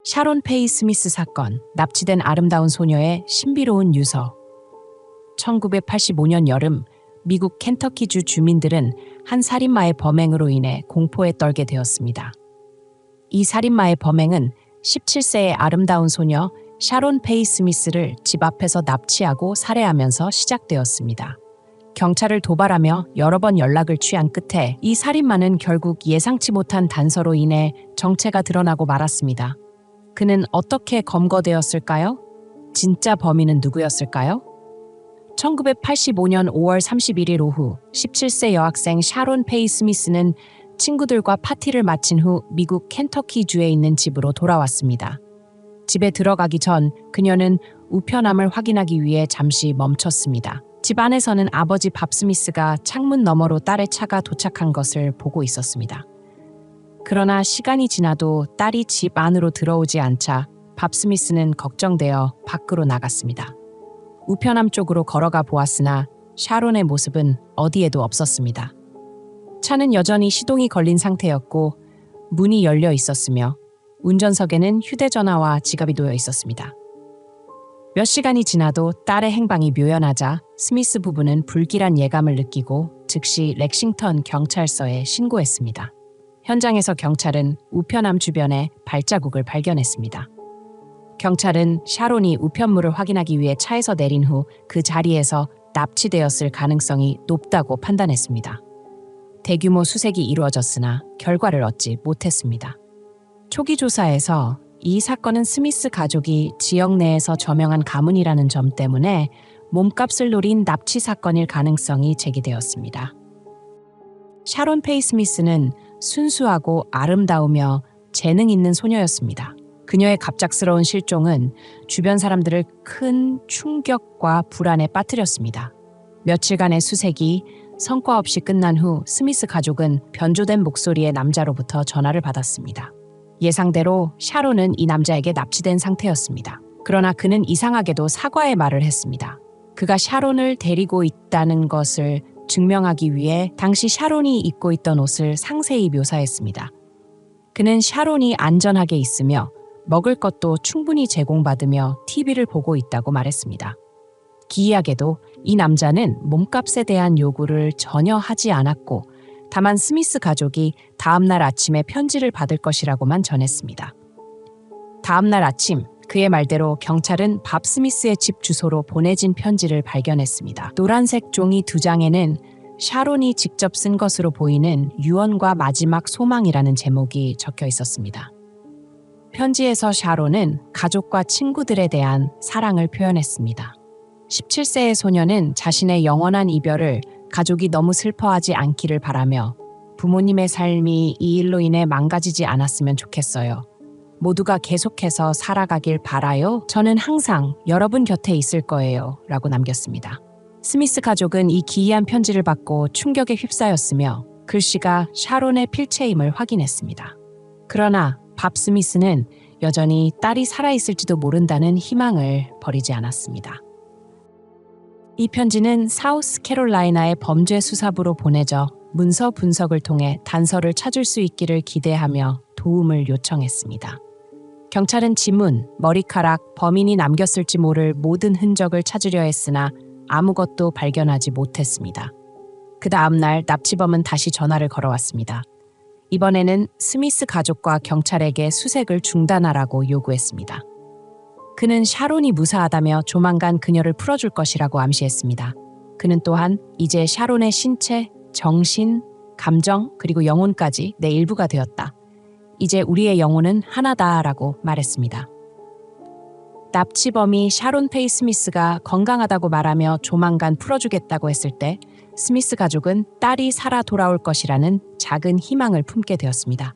샤론 페이 스미스 사건, 납치된 아름다운 소녀의 신비로운 유서. 1985년 여름, 미국 켄터키주 주민들은 한 살인마의 범행으로 인해 공포에 떨게 되었습니다. 이 살인마의 범행은 17세의 아름다운 소녀 샤론 페이 스미스를 집 앞에서 납치하고 살해하면서 시작되었습니다. 경찰을 도발하며 여러 번 연락을 취한 끝에 이 살인마는 결국 예상치 못한 단서로 인해 정체가 드러나고 말았습니다. 그는 어떻게 검거되었을까요? 진짜 범인은 누구였을까요? 1985년 5월 31일 오후 17세 여학생 샤론 페이 스미스는 친구들과 파티를 마친 후 미국 켄터키주에 있는 집으로 돌아왔습니다. 집에 들어가기 전 그녀는 우편함을 확인하기 위해 잠시 멈췄습니다. 집 안에서는 아버지 밥 스미스가 창문 너머로 딸의 차가 도착한 것을 보고 있었습니다. 그러나 시간이 지나도 딸이 집 안으로 들어오지 않자 밥 스미스는 걱정되어 밖으로 나갔습니다. 우편함 쪽으로 걸어가 보았으나 샤론의 모습은 어디에도 없었습니다. 차는 여전히 시동이 걸린 상태였고 문이 열려 있었으며 운전석에는 휴대전화와 지갑이 놓여 있었습니다. 몇 시간이 지나도 딸의 행방이 묘연하자 스미스 부부는 불길한 예감을 느끼고 즉시 렉싱턴 경찰서에 신고했습니다. 현장에서 경찰은 우편함 주변에 발자국을 발견했습니다. 경찰은 샤론이 우편물을 확인하기 위해 차에서 내린 후 그 자리에서 납치되었을 가능성이 높다고 판단했습니다. 대규모 수색이 이루어졌으나 결과를 얻지 못했습니다. 초기 조사에서 이 사건은 스미스 가족이 지역 내에서 저명한 가문이라는 점 때문에 몸값을 노린 납치 사건일 가능성이 제기되었습니다. 샤론 페이 스미스는 순수하고 아름다우며 재능 있는 소녀였습니다. 그녀의 갑작스러운 실종은 주변 사람들을 큰 충격과 불안에 빠뜨렸습니다. 며칠간의 수색이 성과 없이 끝난 후 스미스 가족은 변조된 목소리의 남자로부터 전화를 받았습니다. 예상대로 샤론은 이 남자에게 납치된 상태였습니다. 그러나 그는 이상하게도 사과의 말을 했습니다. 그가 샤론을 데리고 있다는 것을 증명하기 위해 당시 샤론이 입고 있던 옷을 상세히 묘사했습니다. 그는 샤론이 안전하게 있으며 먹을 것도 충분히 제공받으며 TV를 보고 있다고 말했습니다. 기이하게도 이 남자는 몸값에 대한 요구를 전혀 하지 않았고 다만 스미스 가족이 다음날 아침에 편지를 받을 것이라고만 전했습니다. 다음날 아침 그의 말대로 경찰은 밥 스미스의 집 주소로 보내진 편지를 발견했습니다. 노란색 종이 2장에는 샤론이 직접 쓴 것으로 보이는 유언과 마지막 소망이라는 제목이 적혀 있었습니다. 편지에서 샤론은 가족과 친구들에 대한 사랑을 표현했습니다. 17세의 소녀는 자신의 영원한 이별을 가족이 너무 슬퍼하지 않기를 바라며 부모님의 삶이 이 일로 인해 망가지지 않았으면 좋겠어요. 모두가 계속해서 살아가길 바라요. 저는 항상 여러분 곁에 있을 거예요. 라고 남겼습니다. 스미스 가족은 이 기이한 편지를 받고 충격에 휩싸였으며 글씨가 샤론의 필체임을 확인했습니다. 그러나 밥 스미스는 여전히 딸이 살아있을지도 모른다는 희망을 버리지 않았습니다. 이 편지는 사우스캐롤라이나의 범죄수사부로 보내져 문서 분석을 통해 단서를 찾을 수 있기를 기대하며 도움을 요청했습니다. 경찰은 지문, 머리카락, 범인이 남겼을지 모를 모든 흔적을 찾으려 했으나 아무것도 발견하지 못했습니다. 그 다음날 납치범은 다시 전화를 걸어왔습니다. 이번에는 스미스 가족과 경찰에게 수색을 중단하라고 요구했습니다. 그는 샤론이 무사하다며 조만간 그녀를 풀어줄 것이라고 암시했습니다. 그는 또한 이제 샤론의 신체, 정신, 감정 그리고 영혼까지 내 일부가 되었다. 이제 우리의 영혼은 하나다라고 말했습니다. 납치범이 샤론 페이 스미스가 건강하다고 말하며 조만간 풀어주겠다고 했을 때 스미스 가족은 딸이 살아 돌아올 것이라는 작은 희망을 품게 되었습니다.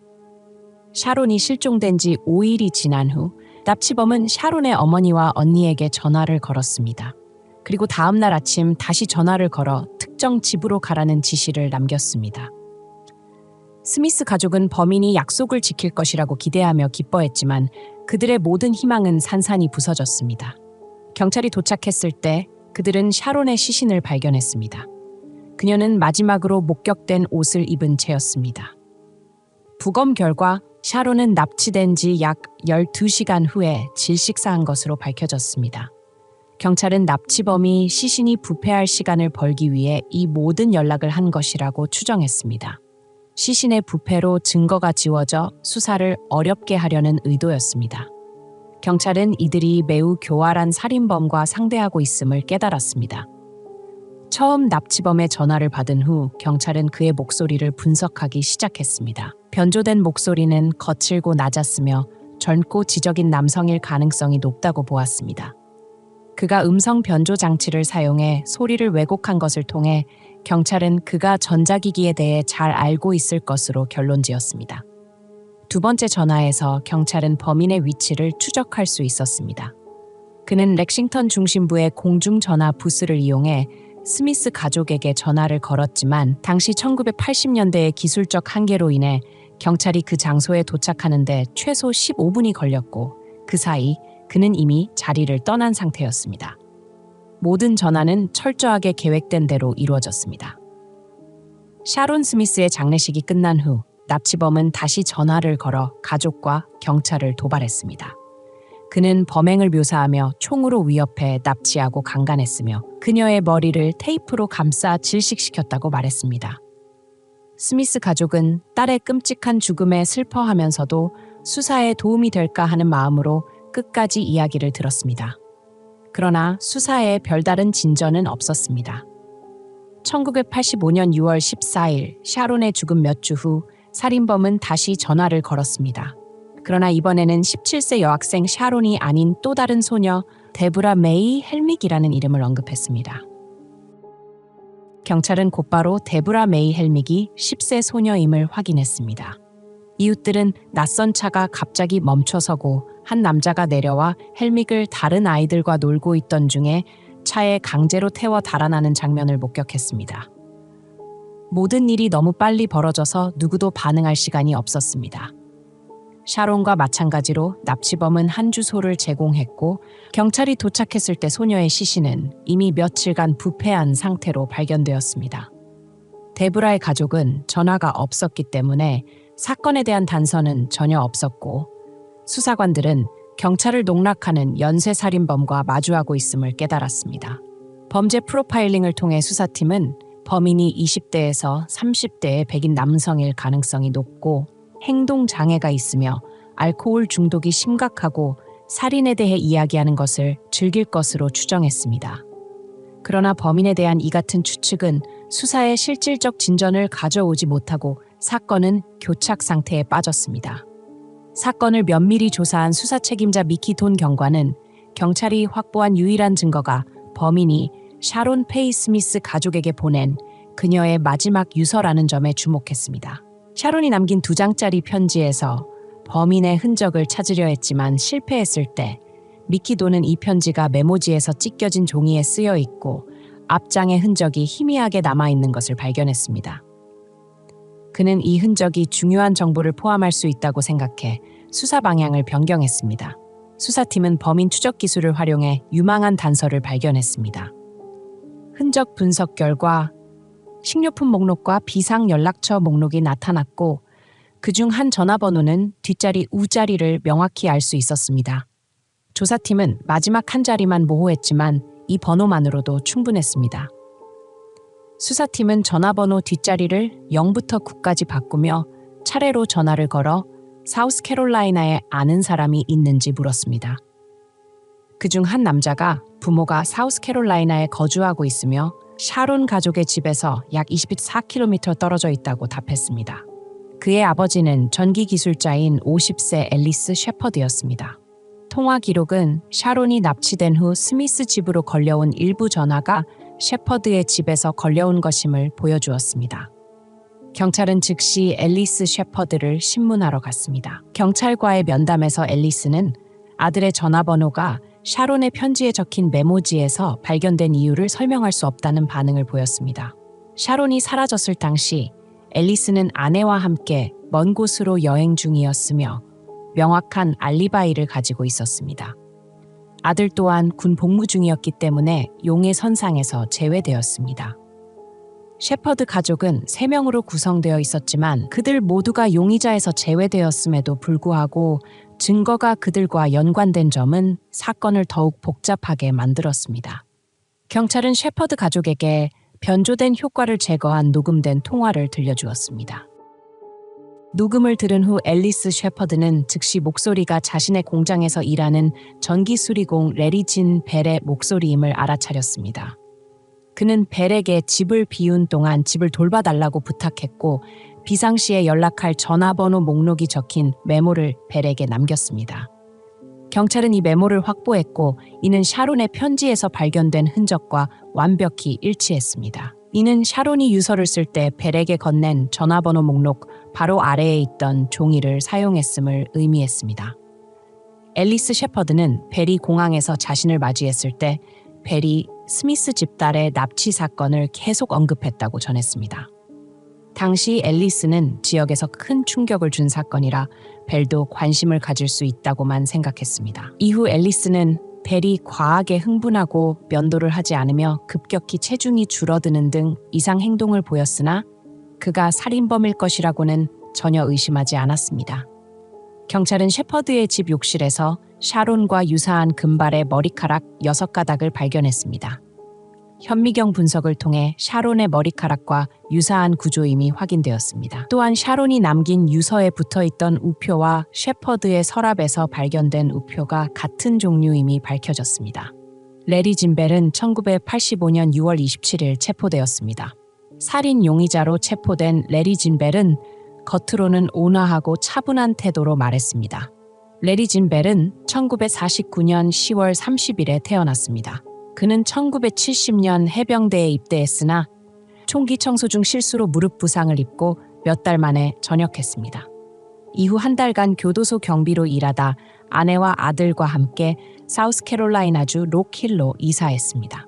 샤론이 실종된 지 5일이 지난 후 납치범은 샤론의 어머니와 언니에게 전화를 걸었습니다. 그리고 다음 날 아침 다시 전화를 걸어 특정 집으로 가라는 지시를 남겼습니다. 스미스 가족은 범인이 약속을 지킬 것이라고 기대하며 기뻐했지만 그들의 모든 희망은 산산이 부서졌습니다. 경찰이 도착했을 때 그들은 샤론의 시신을 발견했습니다. 그녀는 마지막으로 목격된 옷을 입은 채였습니다. 부검 결과 샤론은 납치된 지 약 12시간 후에 질식사한 것으로 밝혀졌습니다. 경찰은 납치범이 시신이 부패할 시간을 벌기 위해 이 모든 연락을 한 것이라고 추정했습니다. 시신의 부패로 증거가 지워져 수사를 어렵게 하려는 의도였습니다. 경찰은 이들이 매우 교활한 살인범과 상대하고 있음을 깨달았습니다. 처음 납치범의 전화를 받은 후 경찰은 그의 목소리를 분석하기 시작했습니다. 변조된 목소리는 거칠고 낮았으며 젊고 지적인 남성일 가능성이 높다고 보았습니다. 그가 음성 변조 장치를 사용해 소리를 왜곡한 것을 통해 경찰은 그가 전자기기에 대해 잘 알고 있을 것으로 결론지었습니다. 두 번째 전화에서 경찰은 범인의 위치를 추적할 수 있었습니다. 그는 렉싱턴 중심부의 공중전화 부스를 이용해 스미스 가족에게 전화를 걸었지만 당시 1980년대의 기술적 한계로 인해 경찰이 그 장소에 도착하는데 최소 15분이 걸렸고 그 사이 그는 이미 자리를 떠난 상태였습니다. 모든 전화는 철저하게 계획된 대로 이루어졌습니다. 샤론 스미스의 장례식이 끝난 후 납치범은 다시 전화를 걸어 가족과 경찰을 도발했습니다. 그는 범행을 묘사하며 총으로 위협해 납치하고 강간했으며 그녀의 머리를 테이프로 감싸 질식시켰다고 말했습니다. 스미스 가족은 딸의 끔찍한 죽음에 슬퍼하면서도 수사에 도움이 될까 하는 마음으로 끝까지 이야기를 들었습니다. 그러나 수사에 별다른 진전은 없었습니다. 1985년 6월 14일 샤론의 죽음 몇 주 후 살인범은 다시 전화를 걸었습니다. 그러나 이번에는 17세 여학생 샤론이 아닌 또 다른 소녀 데브라 메이 헬믹이라는 이름을 언급했습니다. 경찰은 곧바로 데브라 메이 헬믹이 10세 소녀임을 확인했습니다. 이웃들은 낯선 차가 갑자기 멈춰서고 한 남자가 내려와 헬믹을 다른 아이들과 놀고 있던 중에 차에 강제로 태워 달아나는 장면을 목격했습니다. 모든 일이 너무 빨리 벌어져서 누구도 반응할 시간이 없었습니다. 샤론과 마찬가지로 납치범은 한 주소를 제공했고 경찰이 도착했을 때 소녀의 시신은 이미 며칠간 부패한 상태로 발견되었습니다. 데브라의 가족은 전화가 없었기 때문에 사건에 대한 단서는 전혀 없었고 수사관들은 경찰을 농락하는 연쇄살인범과 마주하고 있음을 깨달았습니다. 범죄 프로파일링을 통해 수사팀은 범인이 20대에서 30대의 백인 남성일 가능성이 높고 행동 장애가 있으며 알코올 중독이 심각하고 살인에 대해 이야기하는 것을 즐길 것으로 추정했습니다. 그러나 범인에 대한 이 같은 추측은 수사에 실질적 진전을 가져오지 못하고 사건은 교착 상태에 빠졌습니다. 사건을 면밀히 조사한 수사 책임자 미키 돈 경관은 경찰이 확보한 유일한 증거가 범인이 샤론 페이 스미스 가족에게 보낸 그녀의 마지막 유서라는 점에 주목했습니다. 샤론이 남긴 2장짜리 편지에서 범인의 흔적을 찾으려 했지만 실패했을 때 미키 돈은 이 편지가 메모지에서 찢겨진 종이에 쓰여 있고 앞장의 흔적이 희미하게 남아있는 것을 발견했습니다. 그는 이 흔적이 중요한 정보를 포함할 수 있다고 생각해 수사 방향을 변경했습니다. 수사팀은 범인 추적 기술을 활용해 유망한 단서를 발견했습니다. 흔적 분석 결과 식료품 목록과 비상 연락처 목록이 나타났고 그중 한 전화번호는 뒷자리 우자리를 명확히 알 수 있었습니다. 조사팀은 마지막 한 자리만 모호했지만 이 번호만으로도 충분했습니다. 수사팀은 전화번호 뒷자리를 0부터 9까지 바꾸며 차례로 전화를 걸어 사우스캐롤라이나에 아는 사람이 있는지 물었습니다. 그중 한 남자가 부모가 사우스캐롤라이나에 거주하고 있으며 샤론 가족의 집에서 약 24km 떨어져 있다고 답했습니다. 그의 아버지는 전기 기술자인 50세 앨리스 셰퍼드였습니다. 통화 기록은 샤론이 납치된 후 스미스 집으로 걸려온 일부 전화가 셰퍼드의 집에서 걸려온 것임을 보여주었습니다. 경찰은 즉시 앨리스 셰퍼드를 신문하러 갔습니다. 경찰과의 면담에서 앨리스는 아들의 전화번호가 샤론의 편지에 적힌 메모지에서 발견된 이유를 설명할 수 없다는 반응을 보였습니다. 샤론이 사라졌을 당시 앨리스는 아내와 함께 먼 곳으로 여행 중이었으며 명확한 알리바이를 가지고 있었습니다. 아들 또한 군 복무 중이었기 때문에 용의 선상에서 제외되었습니다. 셰퍼드 가족은 3명으로 구성되어 있었지만 그들 모두가 용의자에서 제외되었음에도 불구하고 증거가 그들과 연관된 점은 사건을 더욱 복잡하게 만들었습니다. 경찰은 셰퍼드 가족에게 변조된 효과를 제거한 녹음된 통화를 들려주었습니다. 녹음을 들은 후 앨리스 셰퍼드는 즉시 목소리가 자신의 공장에서 일하는 전기수리공 레리 진 벨의 목소리임을 알아차렸습니다. 그는 벨에게 집을 비운 동안 집을 돌봐달라고 부탁했고 비상시에 연락할 전화번호 목록이 적힌 메모를 벨에게 남겼습니다. 경찰은 이 메모를 확보했고 이는 샤론의 편지에서 발견된 흔적과 완벽히 일치했습니다. 이는 샤론이 유서를 쓸 때 벨에게 건넨 전화번호 목록 바로 아래에 있던 종이를 사용했음을 의미했습니다. 앨리스 셰퍼드는 벨이 공항에서 자신을 맞이했을 때 벨이 스미스 집딸의 납치 사건을 계속 언급했다고 전했습니다. 당시 앨리스는 지역에서 큰 충격을 준 사건이라 벨도 관심을 가질 수 있다고만 생각했습니다. 이후 앨리스는 벨이 과하게 흥분하고 면도를 하지 않으며 급격히 체중이 줄어드는 등 이상 행동을 보였으나 그가 살인범일 것이라고는 전혀 의심하지 않았습니다. 경찰은 셰퍼드의 집 욕실에서 샤론과 유사한 금발의 머리카락 6가닥을 발견했습니다. 현미경 분석을 통해 샤론의 머리카락과 유사한 구조임이 확인되었습니다. 또한 샤론이 남긴 유서에 붙어있던 우표와 셰퍼드의 서랍에서 발견된 우표가 같은 종류임이 밝혀졌습니다. 레리 진 벨은 1985년 6월 27일 체포되었습니다. 살인 용의자로 체포된 레리 진 벨은 겉으로는 온화하고 차분한 태도로 말했습니다. 레리 진 벨은 1949년 10월 30일에 태어났습니다. 그는 1970년 해병대에 입대했으나 총기 청소 중 실수로 무릎 부상을 입고 몇 달 만에 전역했습니다. 이후 한 달간 교도소 경비로 일하다 아내와 아들과 함께 사우스캐롤라이나주 록힐로 이사했습니다.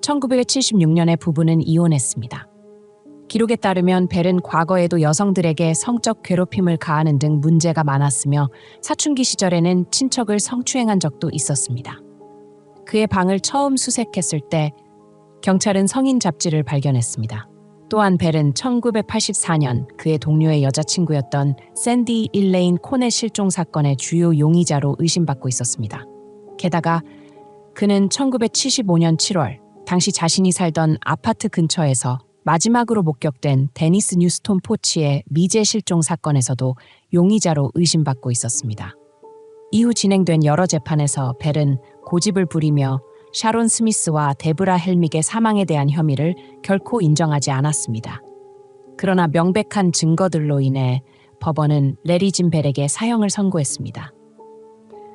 1976년에 부부는 이혼했습니다. 기록에 따르면 벨은 과거에도 여성들에게 성적 괴롭힘을 가하는 등 문제가 많았으며 사춘기 시절에는 친척을 성추행한 적도 있었습니다. 그의 방을 처음 수색했을 때 경찰은 성인 잡지를 발견했습니다. 또한 벨은 1984년 그의 동료의 여자친구였던 샌디 일레인 콘의 실종 사건의 주요 용의자로 의심받고 있었습니다. 게다가 그는 1975년 7월 당시 자신이 살던 아파트 근처에서 마지막으로 목격된 데니스 뉴스톤 포치의 미제 실종 사건에서도 용의자로 의심받고 있었습니다. 이후 진행된 여러 재판에서 벨은 고집을 부리며 샤론 스미스와 데브라 헬믹의 사망에 대한 혐의를 결코 인정하지 않았습니다. 그러나 명백한 증거들로 인해 법원은 레리 진 벨에게 사형을 선고했습니다.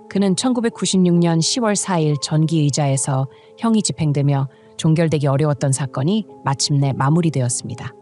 그는 1996년 10월 4일 전기의자에서 형이 집행되며 종결되기 어려웠던 사건이 마침내 마무리되었습니다.